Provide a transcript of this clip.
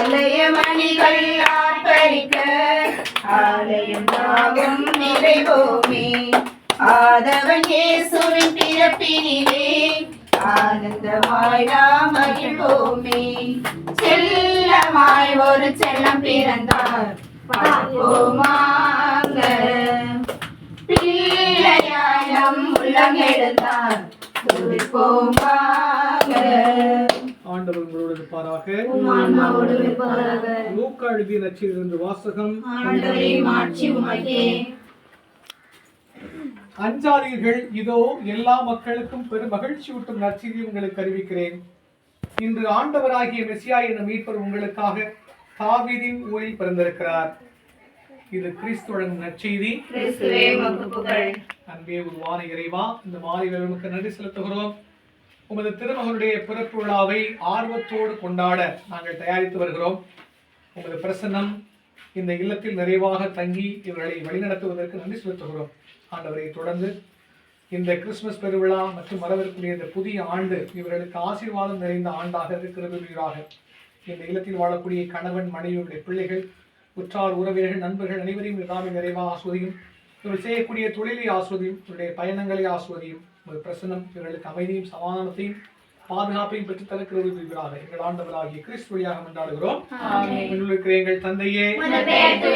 ஆலய மணிகள் ஆர்ப்பரிக்க ஆலயம் நாமும் நிறைவோமே. ஆதவன் இயேசுவின் பிறப்பினிலே ஆனந்தமாய் நாம் மகிழ்வோமே. செல்லமாய் ஒரு செல்லம் பிறந்தார் பார்ப்போமாக. பிள்ளையாய் நம் உள்ளம் எழுந்தார் துதிப்போமாக. ஆண்டவர் உங்களோடு இருப்பாராக. லூக்கா எழுதிய நற்செய்தியிலிருந்து வாசகம். அஞ்சாதீர்கள், இதோ எல்லா மக்களுக்கும் பெரும் மகிழ்ச்சியூட்டும் நற்செய்தி உங்களுக்கு அறிவிக்கிறேன். இன்று ஆண்டவராகிய மெசியா எனும் மீட்பர் உங்களுக்காக தாவீதின் ஊரில் பிறந்திருக்கிறார். இது கிறிஸ்து வழங்கும் நற்செய்தி. அன்பே உருவான இறைவா, இந்த மாலை வேளைக்கு நன்றி செலுத்துகிறோம். உமது திருமகனுடைய பிறப்பு விழாவை ஆர்வத்தோடு கொண்டாட நாங்கள் தயாரித்து வருகிறோம். உமது பிரசன்னம் இந்த இல்லத்தில் நிறைவாக தங்கி இவர்களை வழிநடத்துவதற்கு நன்றி செலுத்துகிறோம். ஆண்டவரை தொடர்ந்து இந்த கிறிஸ்துமஸ் பெருவிழா மற்றும் வரவிருக்கூடிய இந்த புதிய ஆண்டு இவர்களுக்கு ஆசீர்வாதம் நிறைந்த ஆண்டாக இருக்கிறாக. இந்த இல்லத்தில் வாழக்கூடிய கணவன், மனைவியுடைய பிள்ளைகள், உற்றார் உறவினர்கள், நண்பர்கள் அனைவரையும் இதாமை நிறைவாக ஆஸ்வதியும். இவர்கள் செய்யக்கூடிய தொழிலை ஆஸ்வதியும், இவருடைய பயணங்களை ஆஸ்வதியும். ஒரு பிரசனம் இவர்களுக்கு அமைதியும் சமாதானத்தையும் பாதுகாப்பையும் பெற்று தருகிறாக. எங்கள் ஆண்டவராகிய கிறிஸ்து வழியாக கொண்டாடுகிறோம். எங்கள் தந்தையே,